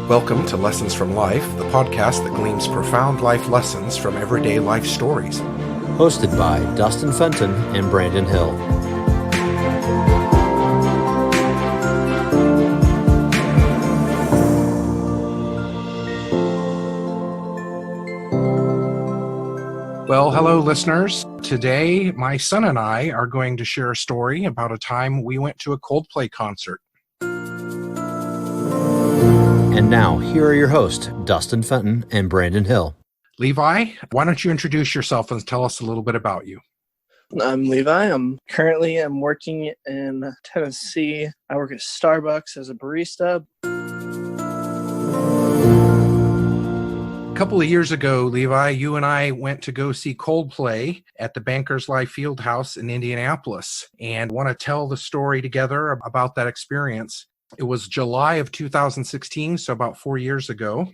Welcome to Lessons from Life, the podcast that gleans profound life lessons from everyday life stories. Hosted by Dustin Fenton and Brandon Hill. Well, hello, listeners. Today, my son and I are going to share a story about a time we went to a Coldplay concert. And now, here are your hosts, Dustin Fenton and Brandon Hill. Levi, why don't you introduce yourself and tell us a little bit about you? I'm Levi. I'm working in Tennessee. I work at Starbucks as a barista. A couple of years ago, Levi, you and I went to go see Coldplay at the Bankers Life Fieldhouse in Indianapolis, and want to tell the story together about that experience. It was July of 2016, so about 4 years ago.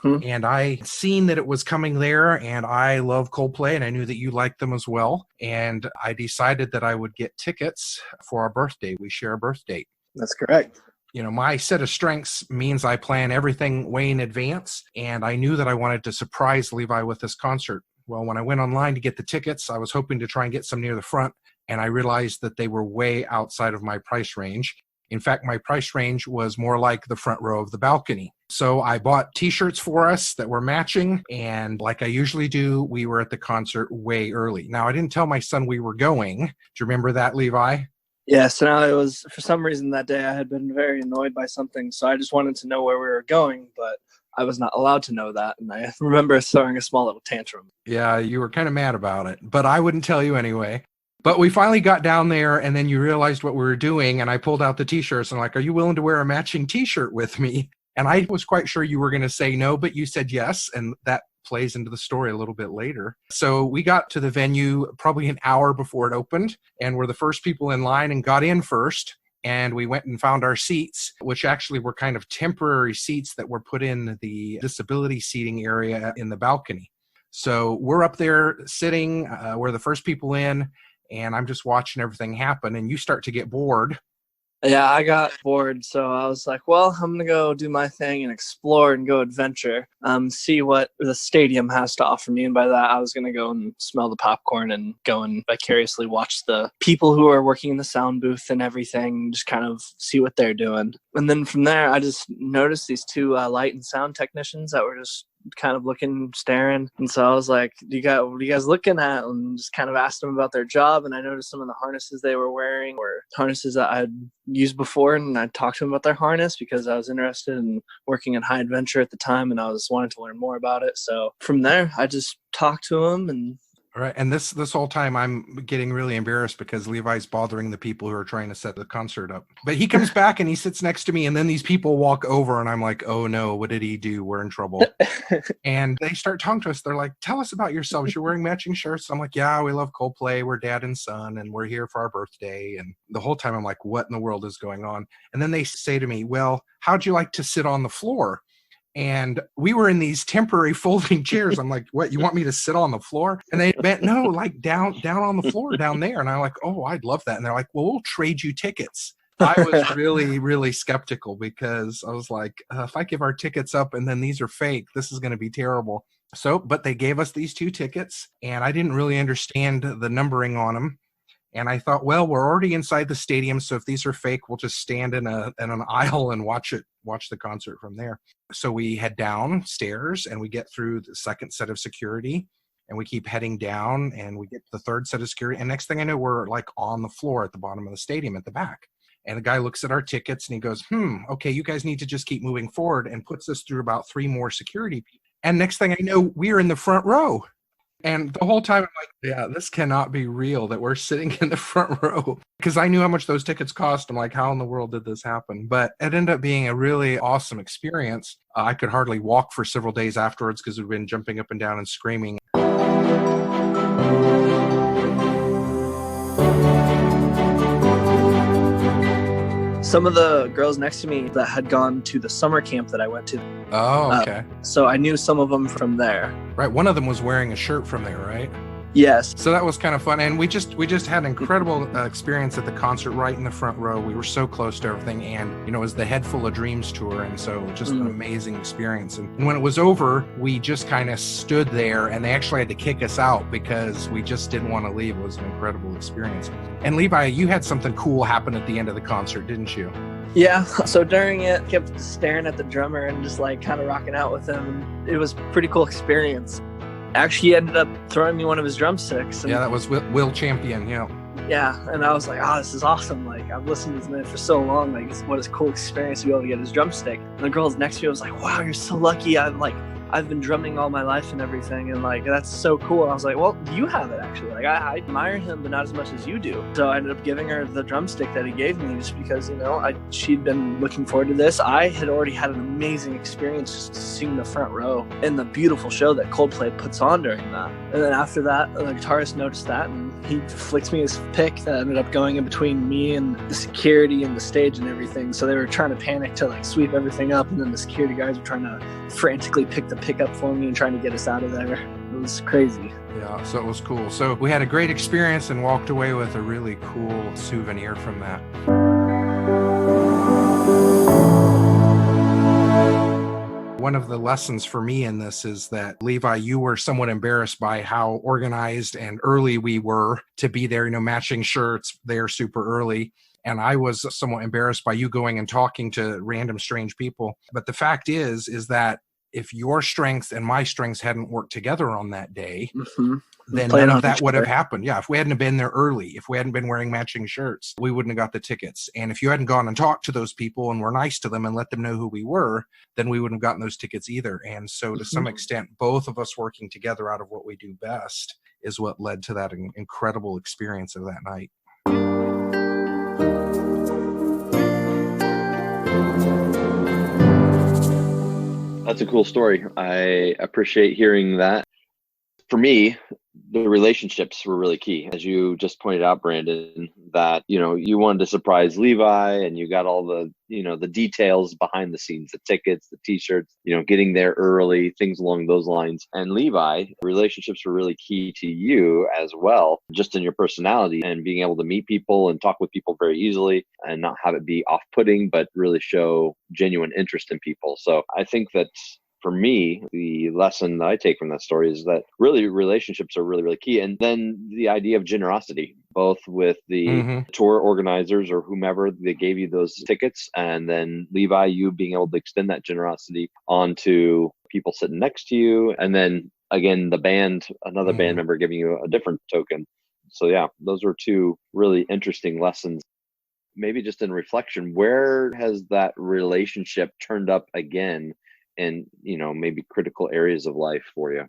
And I seen that it was coming there, and I love Coldplay, and I knew that you liked them as well. And I decided that I would get tickets for our birthday. We share a birth date. That's correct. You know, my set of strengths means I plan everything way in advance, and I knew that I wanted to surprise Levi with this concert. Well, when I went online to get the tickets, I was hoping to try and get some near the front, and I realized that they were way outside of my price range. In fact, my price range was more like the front row of the balcony. So I bought t-shirts for us that were matching, and like I usually do, we were at the concert way early. Now, I didn't tell my son we were going. Do you remember that, Levi? Yeah, so now it was, for some reason that day, I had been very annoyed by something, so I just wanted to know where we were going, but I was not allowed to know that, and I remember throwing a small little tantrum. Yeah, you were kind of mad about it, but I wouldn't tell you anyway. But we finally got down there, and then you realized what we were doing, and I pulled out the t-shirts, and like, are you willing to wear a matching t-shirt with me? And I was quite sure you were going to say no, but you said yes, and that plays into the story a little bit later. So we got to the venue probably an hour before it opened, and were the first people in line and got in first. And we went and found our seats, which actually were kind of temporary seats that were put in the disability seating area in the balcony. So we're up there sitting, we're the first people in, and I'm just watching everything happen, and you start to get bored. Yeah, I got bored, so I was like, well, I'm going to go do my thing and explore and go adventure, see what the stadium has to offer me. And by that, I was going to go and smell the popcorn and go and vicariously watch the people who are working in the sound booth and everything, just kind of see what they're doing. And then from there, I just noticed these two light and sound technicians that were just kind of looking, staring. And so I was like, what are you guys looking at? And just kind of asked them about their job. And I noticed some of the harnesses they were wearing were harnesses that I'd used before. And I talked to them about their harness because I was interested in working in high adventure at the time, and I was wanting to learn more about it. So from there, I just talked to them. And Right. And this whole time I'm getting really embarrassed because Levi's bothering the people who are trying to set the concert up. But he comes back and he sits next to me, and then these people walk over, and I'm like, oh no, what did he do? We're in trouble. And they start talking to us. They're like, tell us about yourselves. You're wearing matching shirts. I'm like, yeah, we love Coldplay. We're dad and son, and we're here for our birthday. And the whole time I'm like, what in the world is going on? And then they say to me, well, how'd you like to sit on the floor? And we were in these temporary folding chairs. I'm like, what, you want me to sit on the floor? And they meant, no, like down on the floor down there. And I'm like, oh, I'd love that. And they're like, well, we'll trade you tickets. I was really, really skeptical because I was like, if I give our tickets up and then these are fake, this is going to be terrible. So, but they gave us these two tickets, and I didn't really understand the numbering on them. And I thought, well, we're already inside the stadium, so if these are fake, we'll just stand in an aisle and watch the concert from there. So we head downstairs, and we get through the second set of security, and we keep heading down, and we get to the third set of security. And next thing I know, we're like on the floor at the bottom of the stadium at the back. And the guy looks at our tickets, and he goes, okay, you guys need to just keep moving forward, and puts us through about 3 more security people. And next thing I know, we're in the front row. And the whole time I'm like, yeah, this cannot be real that we're sitting in the front row, because I knew how much those tickets cost. I'm like, how in the world did this happen? But it ended up being a really awesome experience. I could hardly walk for several days afterwards because we'd been jumping up and down and screaming. some of the girls next to me that had gone to the summer camp that I went to. Oh, okay. So I knew some of them from there. Right. One of them was wearing a shirt from there, right? Yes. So that was kind of fun, and we just had an incredible experience at the concert, right in the front row. We were so close to everything, and it was the Head Full of Dreams tour, and so just an amazing experience. And when it was over, we just kind of stood there, and they actually had to kick us out because we just didn't want to leave. It was an incredible experience. And Levi, you had something cool happen at the end of the concert, didn't you? Yeah, so during it, kept staring at the drummer and just like kind of rocking out with him. It was a pretty cool experience. Actually, he ended up throwing me one of his drumsticks. Yeah, that was Will Champion, yeah. Yeah, and I was like, oh, this is awesome. Like, I've listened to this man for so long. Like, what a cool experience to be able to get his drumstick. And the girls next to me was like, wow, you're so lucky. I've been drumming all my life and everything, and like that's so cool. And I was like, well, you have it actually. Like I admire him, but not as much as you do. So I ended up giving her the drumstick that he gave me, just because she'd been looking forward to this. I had already had an amazing experience just seeing the front row and the beautiful show that Coldplay puts on during that. And then after that, the guitarist noticed that, and he flicked me his pick that ended up going in between me and the security and the stage and everything. So they were trying to panic to like sweep everything up, and then the security guys were trying to frantically pick the pick up for me and trying to get us out of there. It was crazy. Yeah, so it was cool. So we had a great experience and walked away with a really cool souvenir from that. One of the lessons for me in this is that, Levi, you were somewhat embarrassed by how organized and early we were to be there, matching shirts there super early. And I was somewhat embarrassed by you going and talking to random strange people. But the fact is that if your strengths and my strengths hadn't worked together on that day, then none of that would have happened. Yeah, if we hadn't have been there early, if we hadn't been wearing matching shirts, we wouldn't have got the tickets. And if you hadn't gone and talked to those people and were nice to them and let them know who we were, then we wouldn't have gotten those tickets either. And so to some extent, both of us working together out of what we do best is what led to that incredible experience of that night. That's a cool story. I appreciate hearing that. For me, the relationships were really key. As you just pointed out, Brandon, that, you wanted to surprise Levi and you got all the, the details behind the scenes, the tickets, the t-shirts, getting there early, things along those lines. And Levi, relationships were really key to you as well, just in your personality and being able to meet people and talk with people very easily and not have it be off-putting, but really show genuine interest in people. So I think that for me, the lesson that I take from that story is that really relationships are really, really key. And then the idea of generosity, both with the tour organizers or whomever that gave you those tickets. And then Levi, you being able to extend that generosity onto people sitting next to you. And then again, the band, another band member giving you a different token. So yeah, those are two really interesting lessons. Maybe just in reflection, where has that relationship turned up again in, maybe critical areas of life for you?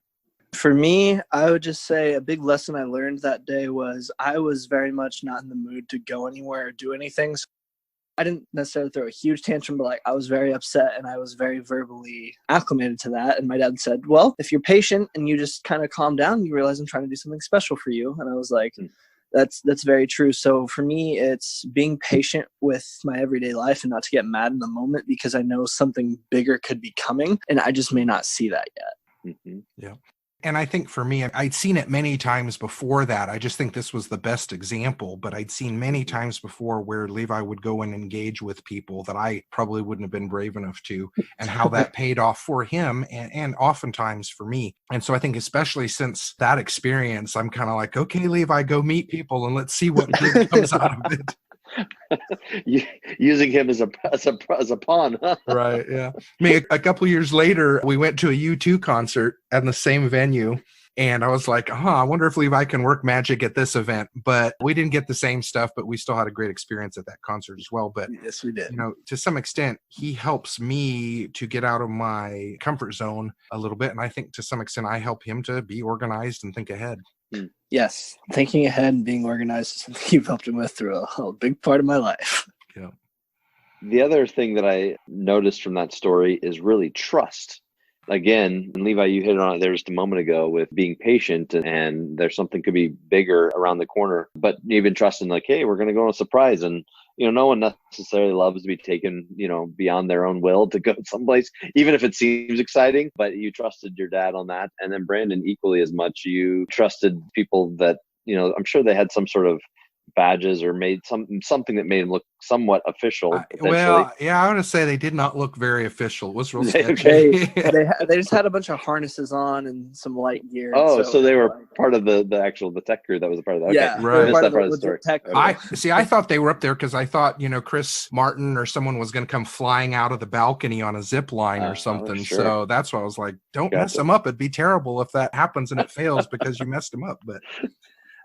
For me, I would just say a big lesson I learned that day was I was very much not in the mood to go anywhere or do anything. So I didn't necessarily throw a huge tantrum, but I was very upset and I was very verbally acclimated to that. And my dad said, well, if you're patient and you just kind of calm down, you realize I'm trying to do something special for you. And I was like, that's very true. So for me, it's being patient with my everyday life and not to get mad in the moment, because I know something bigger could be coming and I just may not see that yet. Yeah. And I think for me, I'd seen it many times before that. I just think this was the best example, but I'd seen many times before where Levi would go and engage with people that I probably wouldn't have been brave enough to, and how that paid off for him and oftentimes for me. And so I think especially since that experience, I'm kind of like, okay, Levi, go meet people and let's see what good comes out of it. Using him as a pawn, huh? Right, yeah. I mean, a couple of years later, we went to a U2 concert at the same venue, and I was like, I wonder if Levi can work magic at this event. But we didn't get the same stuff, but we still had a great experience at that concert as well. But yes, we did. To some extent, he helps me to get out of my comfort zone a little bit, and I think to some extent, I help him to be organized and think ahead. Yes, thinking ahead and being organized is something you've helped him with through a big part of my life. Yeah. The other thing that I noticed from that story is really trust. Again, Levi, you hit on it there just a moment ago with being patient and there's something could be bigger around the corner, but even trusting like, hey, we're going to go on a surprise. And no one necessarily loves to be taken, beyond their own will to go someplace, even if it seems exciting, but you trusted your dad on that. And then Brandon, equally as much, you trusted people that, I'm sure they had some sort of badges or made something that made them look somewhat official. Well, yeah, I would say they did not look very official. It was real sketchy. They just had a bunch of harnesses on and some light gear. So they were part of the tech crew that was a part of that. Okay. Yeah, right. I missed that part of the story. I thought they were up there because I thought, Chris Martin or someone was going to come flying out of the balcony on a zip line or something. Sure. So that's why I was like, don't mess them up. It'd be terrible if that happens and it fails because you messed them up. But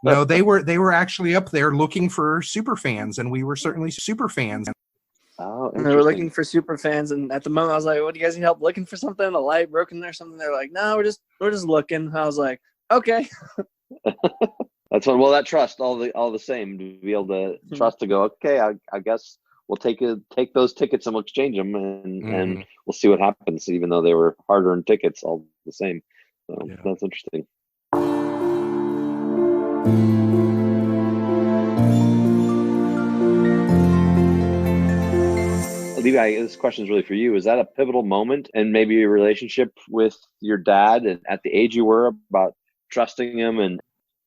no, they were actually up there looking for super fans, and we were certainly super fans. Oh, and they were looking for super fans, and at the moment I was like, "What, do you guys need help looking for something? A light broken or something?" They're like, "No, we're just looking." I was like, "Okay." That's fun. Well, that trust, all the same, to be able to trust to go, okay, I guess we'll take those tickets and we'll exchange them, and we'll see what happens, even though they were hard-earned tickets, all the same. So That's interesting. Levi, this question is really for you. Is that a pivotal moment in maybe your relationship with your dad, and at the age you were, about trusting him? And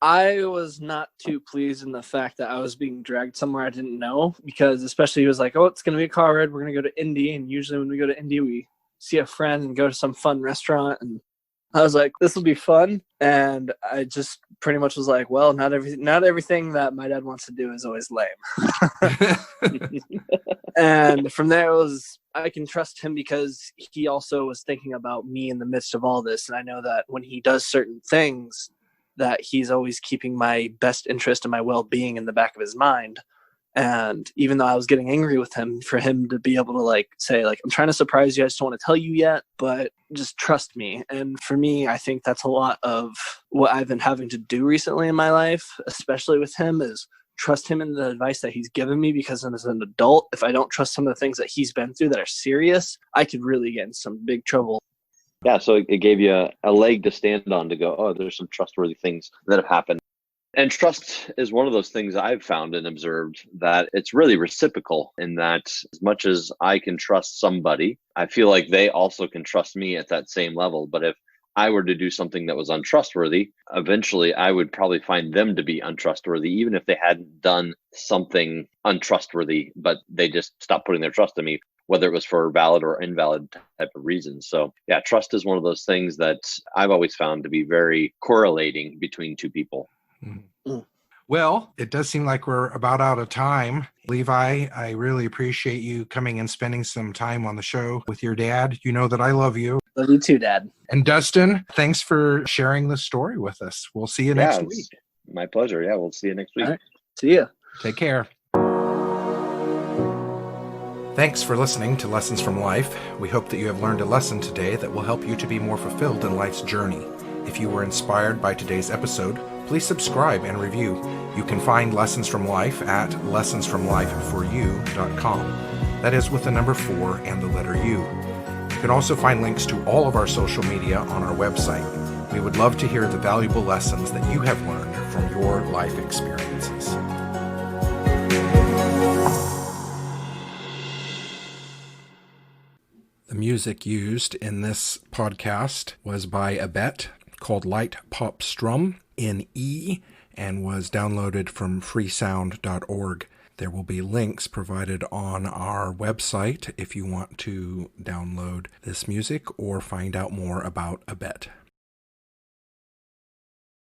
I was not too pleased in the fact that I was being dragged somewhere I didn't know, because especially he was like, "Oh, it's going to be a car ride. We're going to go to Indy." And usually when we go to Indy, we see a friend and go to some fun restaurant. And I was like, this will be fun. And I just pretty much was like, well, not everything that my dad wants to do is always lame. And from there, I can trust him because he also was thinking about me in the midst of all this. And I know that when he does certain things, that he's always keeping my best interest and my well-being in the back of his mind. And even though I was getting angry with him, for him to be able to say, I'm trying to surprise you, I just don't want to tell you yet, but just trust me. And for me, I think that's a lot of what I've been having to do recently in my life, especially with him, is trust him in the advice that he's given me, because as an adult, if I don't trust some of the things that he's been through that are serious, I could really get in some big trouble. Yeah, so it gave you a leg to stand on to go, oh, there's some trustworthy things that have happened. And trust is one of those things I've found and observed that it's really reciprocal, in that as much as I can trust somebody, I feel like they also can trust me at that same level. But if I were to do something that was untrustworthy, eventually I would probably find them to be untrustworthy, even if they hadn't done something untrustworthy, but they just stopped putting their trust in me, whether it was for valid or invalid type of reasons. So yeah, trust is one of those things that I've always found to be very correlating between two people. Well, it does seem like we're about out of time. Levi, I really appreciate you coming and spending some time on the show with your dad. You know that I love you. Love you too, Dad. And Dustin, thanks for sharing the story with us. We'll see you next week. My pleasure. Yeah, we'll see you next week. All right. See ya. Take care. Thanks for listening to Lessons from Life. We hope that you have learned a lesson today that will help you to be more fulfilled in life's journey. If you were inspired by today's episode, please subscribe and review. You can find Lessons from Life at lessonsfromlifeforyou.com. That is with the number 4 and the letter U. You can also find links to all of our social media on our website. We would love to hear the valuable lessons that you have learned from your life experiences. The music used in this podcast was by Abet, called Light Pop Strum in E, and was downloaded from freesound.org. There will be links provided on our website if you want to download this music or find out more about Abet.